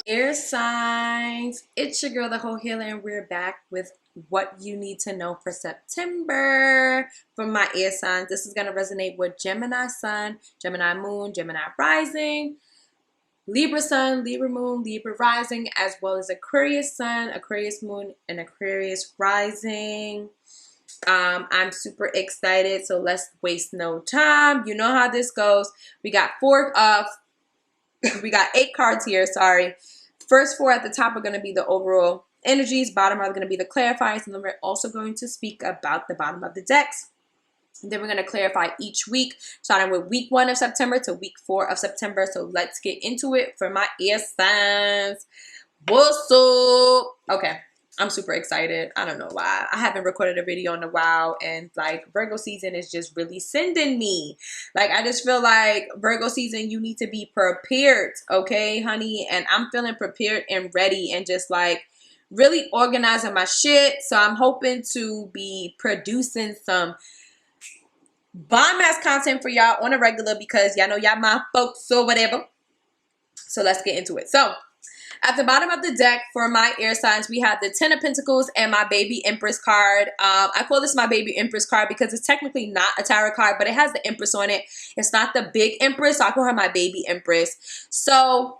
Air signs, it's your girl, the Heaux Healer, and we're back with what you need to know for September for my air signs. This is going to resonate with Gemini Sun, Gemini Moon, Gemini Rising, Libra Sun, Libra Moon, Libra Rising, as well as Aquarius Sun, Aquarius Moon, and Aquarius Rising. I'm super excited, so let's waste no time. You know how this goes. We got we got 8 cards here, sorry. First 4 at the top are going to be the overall energies. Bottom are going to be the clarifiers. And then we're also going to speak about the bottom of the decks. And then we're going to clarify each week, starting with week 1 of September to week 4 of September. So let's get into it for my air signs. What's up? Okay. I'm super excited. I don't know why. I haven't recorded a video in a while, and like Virgo season is just really sending me. Like, I just feel like Virgo season, you need to be prepared, okay, honey? And I'm feeling prepared and ready and just like really organizing my shit. So I'm hoping to be producing some bomb ass content for y'all on a regular, because y'all know y'all my folks or whatever. So let's get into it. So at the bottom of the deck for my air signs, we have the 10 of Pentacles and my baby Empress card. I call this my baby Empress card because it's technically not a tarot card, but it has the Empress on it. It's not the big Empress, so I call her my baby Empress. So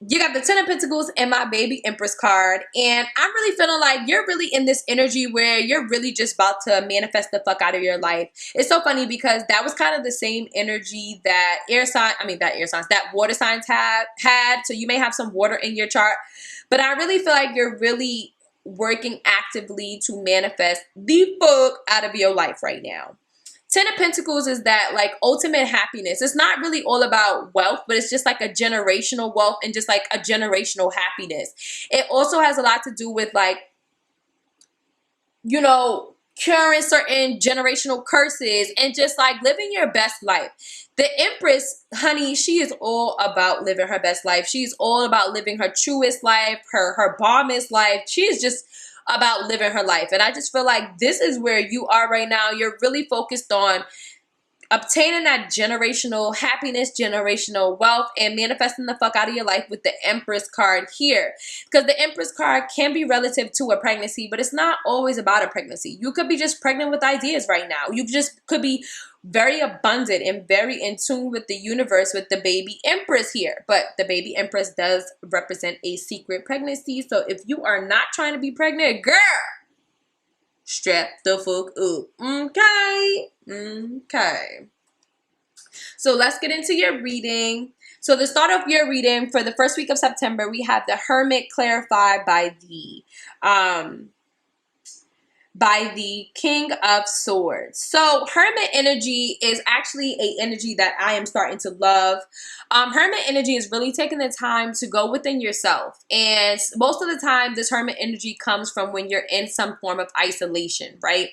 you got the 10 of Pentacles and my baby Empress card, and I'm really feeling like you're really in this energy where you're really just about to manifest the fuck out of your life. It's so funny because that was kind of the same energy that that water signs had. So you may have some water in your chart, but I really feel like you're really working actively to manifest the fuck out of your life right now. 10 of Pentacles is that like ultimate happiness. It's not really all about wealth, but it's just like a generational wealth and just like a generational happiness. It also has a lot to do with like, you know, curing certain generational curses and just like living your best life. The Empress, honey, she is all about living her best life. She's all about living her truest life, her bombest life. She is just about living her life. And I just feel like this is where you are right now. You're really focused on obtaining that generational happiness, generational wealth, and manifesting the fuck out of your life with the Empress card here. Because the Empress card can be relative to a pregnancy, but it's not always about a pregnancy. You could be just pregnant with ideas right now. You just could be very abundant and very in tune with the universe with the baby Empress here. But the baby Empress does represent a secret pregnancy. So if you are not trying to be pregnant, girl, strap the fuck up. Okay. Okay. So let's get into your reading. So to start off your reading for the first week of September, we have the Hermit clarified by the King of Swords. So Hermit energy is actually a energy that I am starting to love. Hermit energy is really taking the time to go within yourself. And most of the time, this Hermit energy comes from when you're in some form of isolation, right?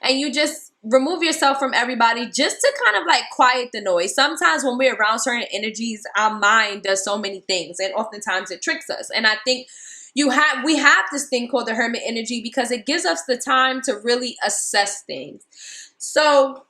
And you just remove yourself from everybody just to kind of like quiet the noise. Sometimes when we're around certain energies, our mind does so many things, and oftentimes it tricks us. And I think we have this thing called the Hermit energy because it gives us the time to really assess things. So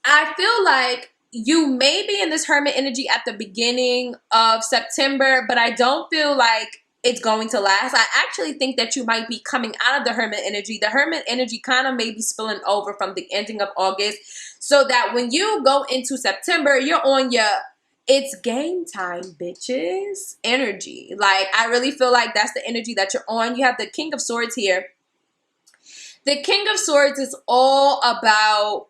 I feel like you may be in this Hermit energy at the beginning of September, but I don't feel like it's going to last. I actually think that you might be coming out of the Hermit energy. The Hermit energy kind of may be spilling over from the ending of August, so that when you go into September, you're on your it's game time, bitches energy. Like, I really feel like that's the energy that you're on. You have the King of Swords here. The King of Swords is all about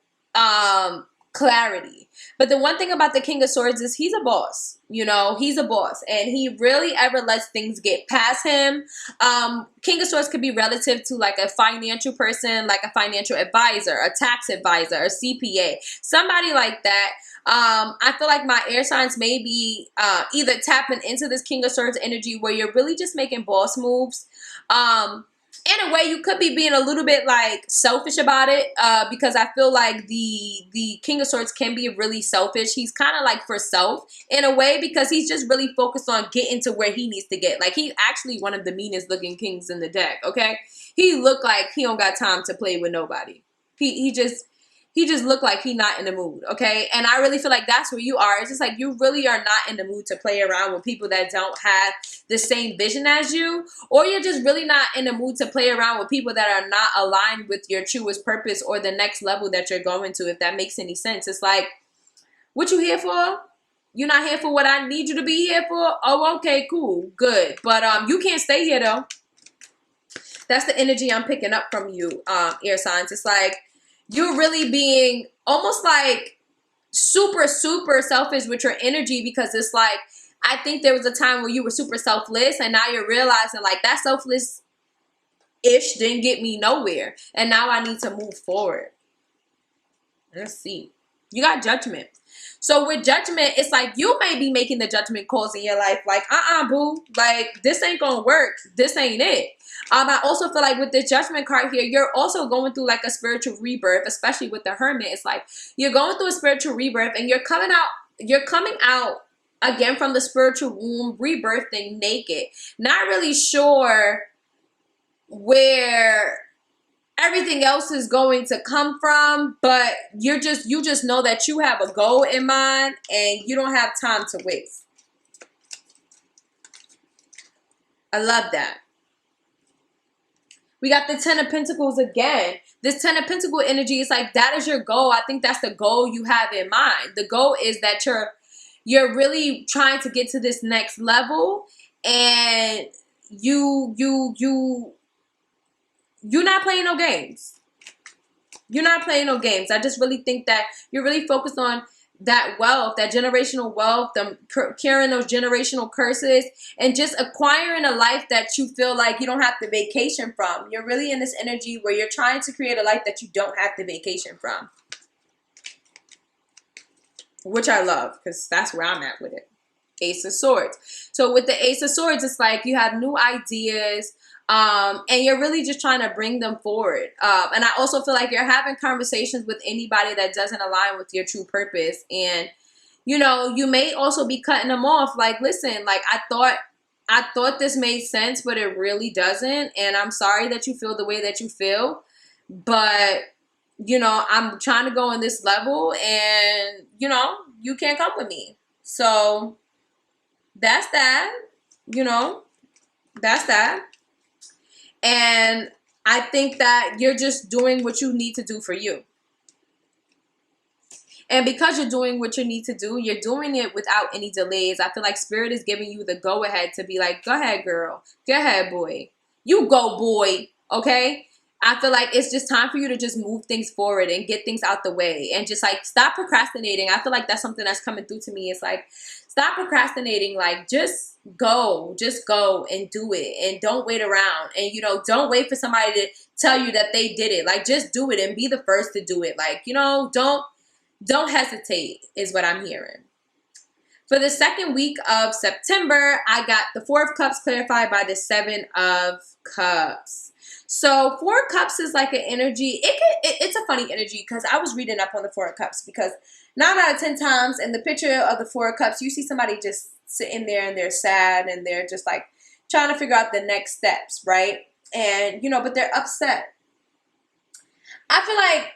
clarity. But the one thing about the King of Swords is he's a boss. You know, he's a boss, and he really ever lets things get past him. King of Swords could be relative to like a financial person, like a financial advisor, a tax advisor, a CPA, somebody like that. I feel like my air signs may be either tapping into this King of Swords energy where you're really just making boss moves. In a way, you could be being a little bit like selfish about it, because I feel like the King of Swords can be really selfish. He's kind of like for self in a way, because he's just really focused on getting to where he needs to get. Like, he's actually one of the meanest looking kings in the deck. Okay, he look like he don't got time to play with nobody. He he just looked like he not in the mood, okay? And I really feel like that's where you are. It's just like you really are not in the mood to play around with people that don't have the same vision as you, or you're just really not in the mood to play around with people that are not aligned with your truest purpose or the next level that you're going to, if that makes any sense. It's like, what you here for? You're not here for what I need you to be here for? Oh, okay, cool, good. But you can't stay here though. That's the energy I'm picking up from you, air signs. It's like you're really being almost like super, super selfish with your energy, because it's like, I think there was a time where you were super selfless, and now you're realizing like that selfless-ish didn't get me nowhere. And now I need to move forward. Let's see. You got Judgment. So with Judgment, it's like you may be making the judgment calls in your life like, boo, like this ain't gonna work. This ain't it. I also feel like with the Judgment card here, you're also going through like a spiritual rebirth, especially with the Hermit. It's like you're going through a spiritual rebirth, and you're coming out again from the spiritual womb, rebirthing naked. Not really sure where everything else is going to come from, but you just know that you have a goal in mind and you don't have time to waste. I love that. We got the Ten of Pentacles again. This Ten of Pentacles energy is like, that is your goal. I think that's the goal you have in mind. The goal is that you're really trying to get to this next level, and you're not playing no games. You're not playing no games. I just really think that you're really focused on that wealth, that generational wealth, curing those generational curses, and just acquiring a life that you feel like you don't have to vacation from. You're really in this energy where you're trying to create a life that you don't have to vacation from. Which I love, because that's where I'm at with it. Ace of Swords. So with the Ace of Swords, it's like you have new ideas, and you're really just trying to bring them forward. And I also feel like you're having conversations with anybody that doesn't align with your true purpose. And, you know, you may also be cutting them off. Like, listen, like I thought this made sense, but it really doesn't. And I'm sorry that you feel the way that you feel. But, you know, I'm trying to go on this level, and, you know, you can't come with me. So that's that, you know, that's that. And I think that you're just doing what you need to do for you. And because you're doing what you need to do, you're doing it without any delays. I feel like Spirit is giving you the go-ahead to be like, go ahead, girl. Go ahead, boy. You go, boy. Okay? I feel like it's just time for you to just move things forward and get things out the way. And just like stop procrastinating. I feel like that's something that's coming through to me. It's like, stop procrastinating. Like, just go and do it, and don't wait around. And, you know, don't wait for somebody to tell you that they did it. Like, just do it and be the first to do it. Like, you know, don't hesitate is what I'm hearing. For the second week of September, I got the Four of Cups clarified by the Seven of Cups. So Four of Cups is like an energy. It's a funny energy, because I was reading up on the Four of Cups, because 9 out of 10 times in the picture of the Four of Cups, you see somebody just sitting there and they're sad and they're just like trying to figure out the next steps, right? And, you know, but they're upset. I feel like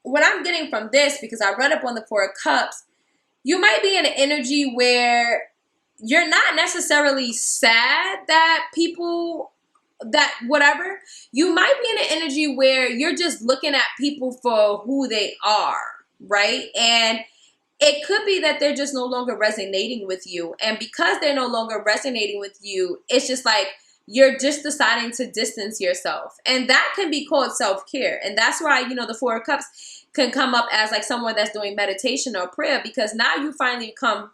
what I'm getting from this, because I read up on the Four of Cups, you might be in an energy where you're not necessarily sad that people, that whatever. You might be in an energy where you're just looking at people for who they are, right? And it could be that they're just no longer resonating with you. And because they're no longer resonating with you, it's just like you're just deciding to distance yourself. And that can be called self-care. And that's why, you know, the Four of Cups can come up as like someone that's doing meditation or prayer, because now you finally come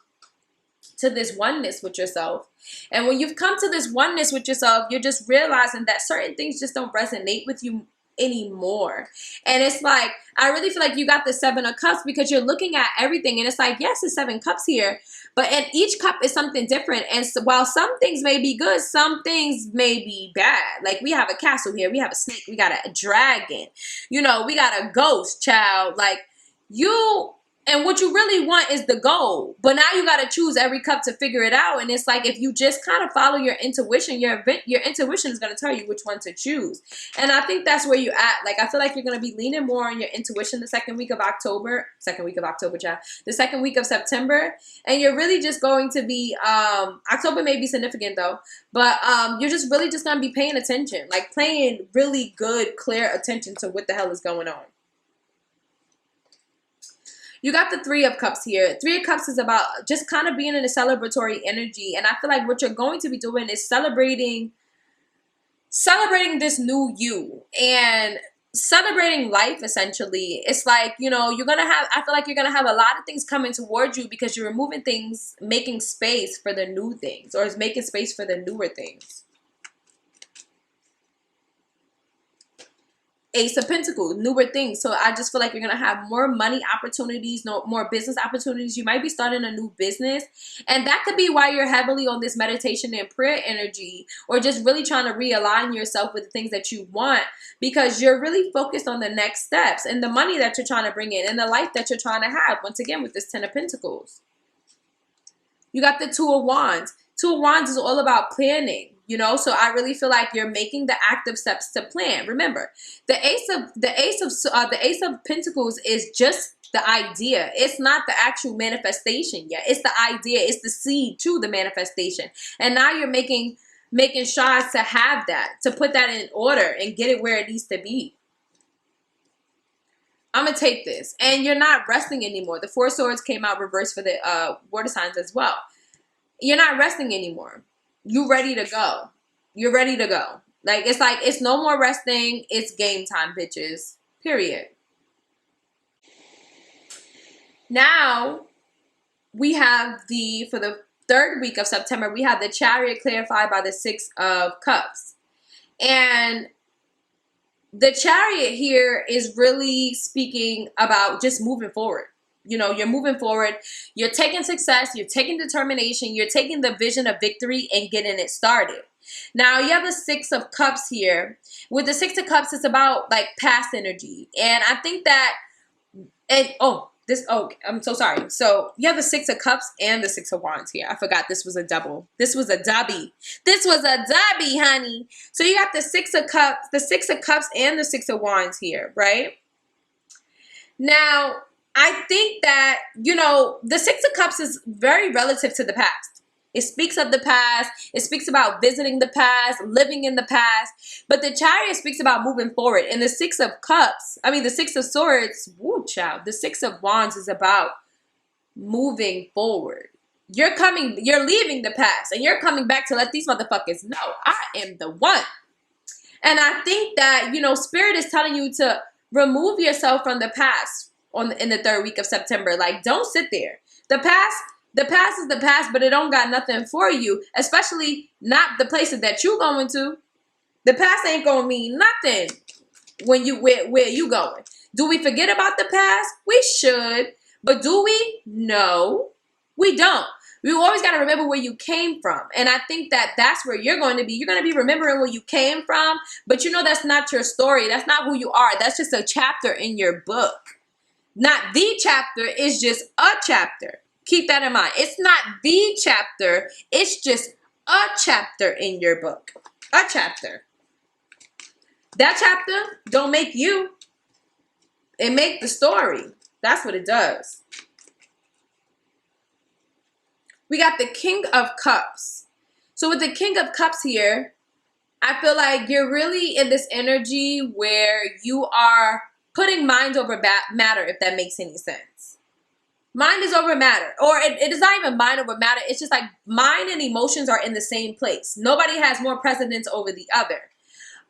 to this oneness with yourself. And when you've come to this oneness with yourself, you're just realizing that certain things just don't resonate with you anymore. And it's like, I really feel like you got the Seven of Cups, because you're looking at everything and it's like, yes, there's 7 cups here, but in each cup is something different. And so while some things may be good, some things may be bad. Like, we have a castle here, we have a snake, we got a dragon, you know, we got a ghost child. Like, you And what you really want is the goal. But now you got to choose every cup to figure it out. And it's like, if you just kind of follow your intuition, your intuition is going to tell you which one to choose. And I think that's where you're at. Like, I feel like you're going to be leaning more on your intuition the second week of October. The second week of September. And you're really just going to be, October may be significant though, but you're just really just going to be paying attention. Like, paying really good, clear attention to what the hell is going on. You got the Three of Cups here. Three of Cups is about just kind of being in a celebratory energy. And I feel like what you're going to be doing is celebrating this new you and celebrating life, essentially. It's like, you know, you're going to have, I feel like you're going to have a lot of things coming towards you because you're removing things, making space for the new things, or is making space for the newer things. Ace of Pentacles, newer things. So I just feel like you're going to have more money opportunities, more business opportunities. You might be starting a new business. And that could be why you're heavily on this meditation and prayer energy, or just really trying to realign yourself with the things that you want, because you're really focused on the next steps and the money that you're trying to bring in and the life that you're trying to have. Once again, with this Ten of Pentacles. You got the Two of Wands. Two of Wands is all about planning. You know, so I really feel like you're making the active steps to plan. Remember, the Ace of Pentacles is just the idea. It's not the actual manifestation yet. It's the idea. It's the seed to the manifestation. And now you're making strides to have that, to put that in order and get it where it needs to be. I'm going to take this. And you're not resting anymore. The Four of Swords came out reversed for the water signs as well. You're not resting anymore. You ready to go. You're ready to go. Like, it's no more resting. It's game time, bitches. Period. Now, we have for the third week of September, we have the Chariot clarified by the Six of Cups. And the Chariot here is really speaking about just moving forward. You know, you're moving forward, you're taking success, you're taking determination, you're taking the vision of victory and getting it started. Now, you have the Six of Cups here. With the Six of Cups, it's about like past energy. And I think that, I'm so sorry. So you have the Six of Cups and the Six of Wands here. I forgot this was a double. This was a dubby. This was a dubby, honey. So you got the Six of Cups and the Six of Wands here, right? Now, I think that, you know, the Six of Cups is very relative to the past. It speaks of the past. It speaks about visiting the past, living in the past. But the Chariot speaks about moving forward. And the Six of Cups, the Six of Swords, woo, child. The Six of Wands is about moving forward. You're leaving the past and you're coming back to let these motherfuckers know I am the one. And I think that, you know, Spirit is telling you to remove yourself from the past in the third week of September. Like, don't sit there. The past is the past, but it don't got nothing for you, especially not the places that you going to. The past ain't gonna mean nothing when you where you going. Do we forget about the past? We should, but do we? No, we don't. We always got to remember where you came from. And I think that that's where you're going to be. You're going to be remembering where you came from, but you know that's not your story. That's not who you are. That's just a chapter in your book. Not the chapter, it's just a chapter. Keep that in mind. It's not the chapter, it's just a chapter in your book. A chapter. That chapter don't make you. It make the story. That's what it does. We got the King of Cups. So with the King of Cups here, I feel like you're really in this energy where you are putting mind over matter, if that makes any sense. Mind is over matter. Or it is not even mind over matter. It's just like mind and emotions are in the same place. Nobody has more precedence over the other.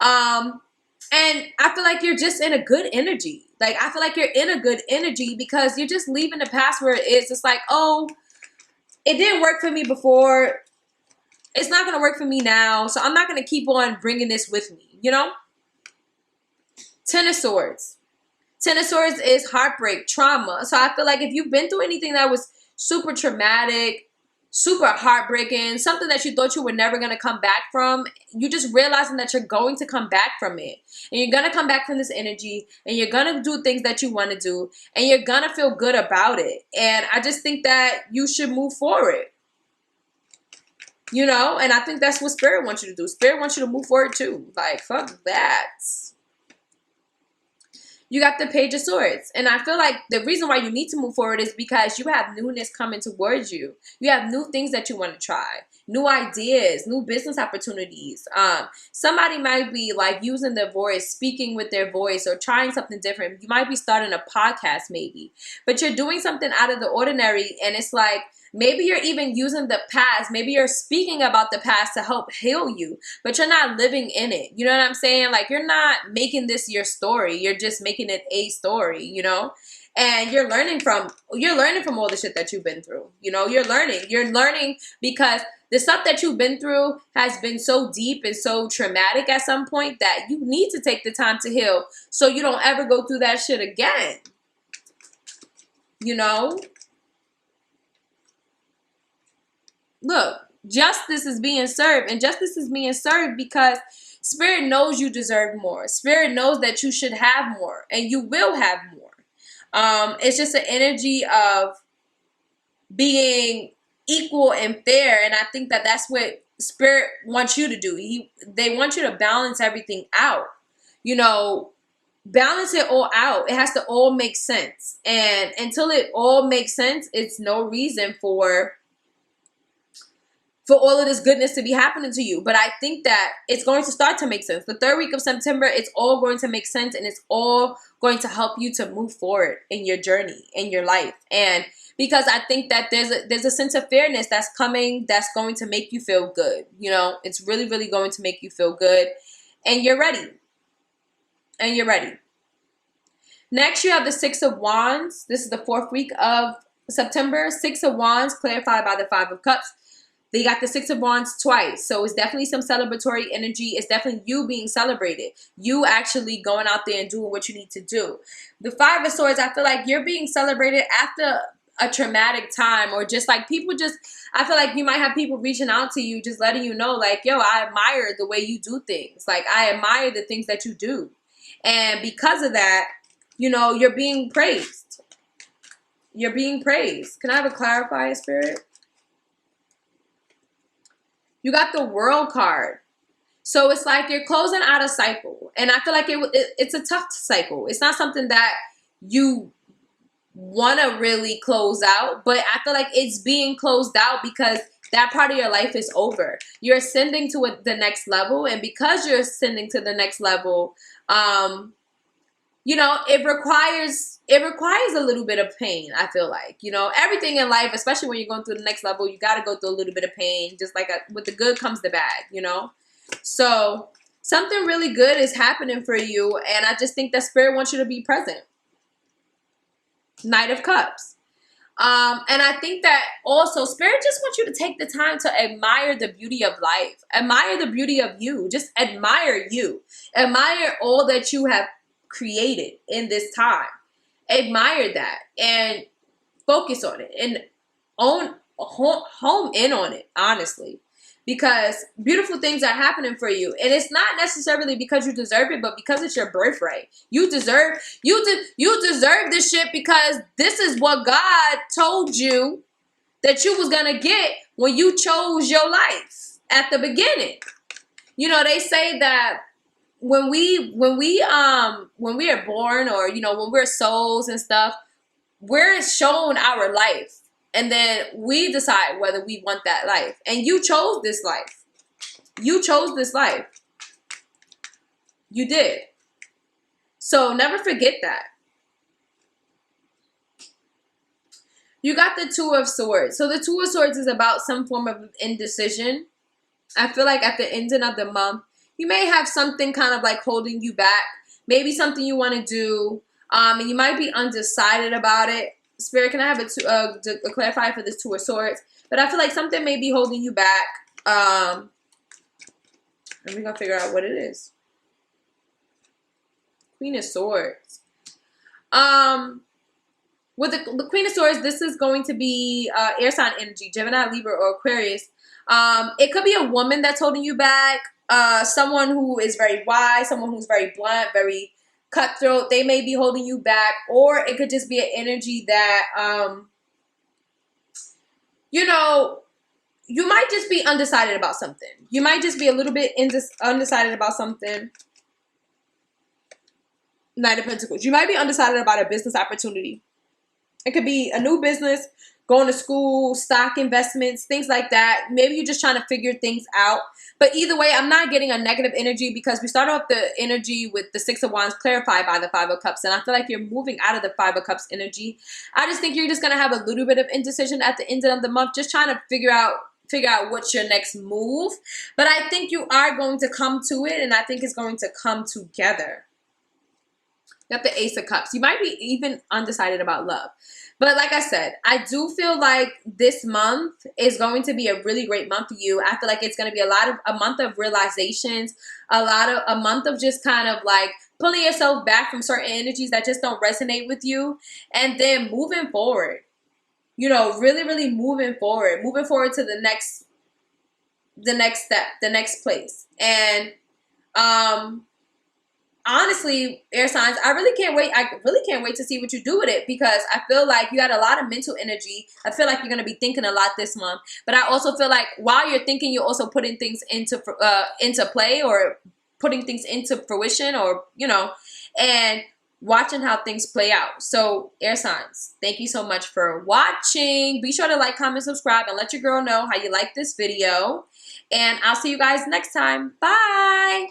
And I feel like you're just in a good energy. Like, I feel like you're in a good energy because you're just leaving the past where it is. It's like, oh, it didn't work for me before. It's not going to work for me now. So I'm not going to keep on bringing this with me, you know? Ten of Swords. Ten of Swords is heartbreak, trauma. So I feel like if you've been through anything that was super traumatic, super heartbreaking, something that you thought you were never going to come back from. You just realizing that you're going to come back from it. And you're going to come back from this energy, and you're going to do things that you want to do, and you're going to feel good about it. And I just think that you should move forward. You know, and I think that's what Spirit wants you to do. Spirit wants you to move forward too. Like, fuck that. You got the Page of Swords. And I feel like the reason why you need to move forward is because you have newness coming towards you. You have new things that you want to try. New ideas, new business opportunities. Somebody might be like using their voice, speaking with their voice, or trying something different. You might be starting a podcast maybe. But you're doing something out of the ordinary, and it's like, maybe you're even using the past. Maybe you're speaking about the past to help heal you, but you're not living in it. You know what I'm saying? Like, you're not making this your story. You're just making it a story, you know? And you're learning from all the shit that you've been through. You know, you're learning because the stuff that you've been through has been so deep and so traumatic at some point that you need to take the time to heal so you don't ever go through that shit again. You know? Look, justice is being served, and justice is being served because Spirit knows you deserve more. Spirit knows that you should have more, and you will have more. It's just an energy of being equal and fair, and I think that that's what Spirit wants you to do. They want you to balance everything out. You know, balance it all out. It has to all make sense, and until it all makes sense, it's no reason for all of this goodness to be happening to you. But I think that it's going to start to make sense. The third week of September, it's all going to make sense, and it's all going to help you to move forward in your journey, in your life. And because I think that there's a sense of fairness that's coming, that's going to make you feel good. You know, it's really, really going to make you feel good, and you're ready. And you're ready. Next, you have the Six of Wands. This is the fourth week of September. Six of Wands, clarified by the Five of Cups. They got the Six of Wands twice. So it's definitely some celebratory energy. It's definitely you being celebrated. You actually going out there and doing what you need to do. The Five of Swords, I feel like you're being celebrated after a traumatic time, or just like people just, I feel like you might have people reaching out to you, just letting you know, like, yo, I admire the way you do things. Like, I admire the things that you do. And because of that, you know, you're being praised. You're being praised. Can I have a clarifier, Spirit? You got the World card. So it's like you're closing out a cycle. And I feel like it's a tough cycle. It's not something that you want to really close out. But I feel like it's being closed out because that part of your life is over. You're ascending to the next level. And because you're ascending to the next level, you know, it requires a little bit of pain, I feel like. You know, everything in life, especially when you're going through the next level, you got to go through a little bit of pain. Just like with the good comes the bad, you know. So something really good is happening for you, and I just think that Spirit wants you to be present. Knight of Cups. And I think that also Spirit just wants you to take the time to admire the beauty of life. Admire the beauty of you. Just admire you. Admire all that you have created in this time. Admire that and focus on it and home in on it, honestly, because beautiful things are happening for you. And it's not necessarily because you deserve it, but because it's your birthright. You deserve this shit because this is what God told you that you was gonna get when you chose your life at the beginning. You know, they say that when we are born, or, you know, when we're souls and stuff, we're shown our life, and then we decide whether we want that life. And you chose this life. You chose this life. You did. So never forget that. You got the Two of Swords. So the Two of Swords is about some form of indecision. I feel like at the ending of the month, you may have something kind of like holding you back. Maybe something you want to do. And you might be undecided about it. Spirit, can I have a clarifier for this Two of Swords? But I feel like something may be holding you back. And we're going to figure out what it is. Queen of Swords. with the Queen of Swords, this is going to be air sign energy, Gemini, Libra, or Aquarius. It could be a woman that's holding you back, someone who is very wise, someone who's very blunt, very cutthroat. They may be holding you back, or it could just be an energy that, you know, you might just be undecided about something. You might just be a little bit undecided about something. Knight of Pentacles. You might be undecided about a business opportunity. It could be a new business, going to school, stock investments, things like that. Maybe you're just trying to figure things out. But either way, I'm not getting a negative energy because we start off the energy with the Six of Wands clarified by the Five of Cups. And I feel like you're moving out of the Five of Cups energy. I just think you're just going to have a little bit of indecision at the end of the month, just trying to figure out what's your next move. But I think you are going to come to it, and I think it's going to come together. You have the Ace of Cups. You might be even undecided about love. But like I said, I do feel like this month is going to be a really great month for you. I feel like it's going to be a month of realizations, a month of just kind of like pulling yourself back from certain energies that just don't resonate with you, and then moving forward. You know, really moving forward to the next step, the next place. And honestly, air signs, I really can't wait. I really can't wait to see what you do with it, because I feel like you got a lot of mental energy. I feel like you're going to be thinking a lot this month. But I also feel like while you're thinking, you're also putting things into play, or putting things into fruition, or, you know, and watching how things play out. So air signs, thank you so much for watching. Be sure to like, comment, subscribe, and let your girl know how you like this video. And I'll see you guys next time. Bye.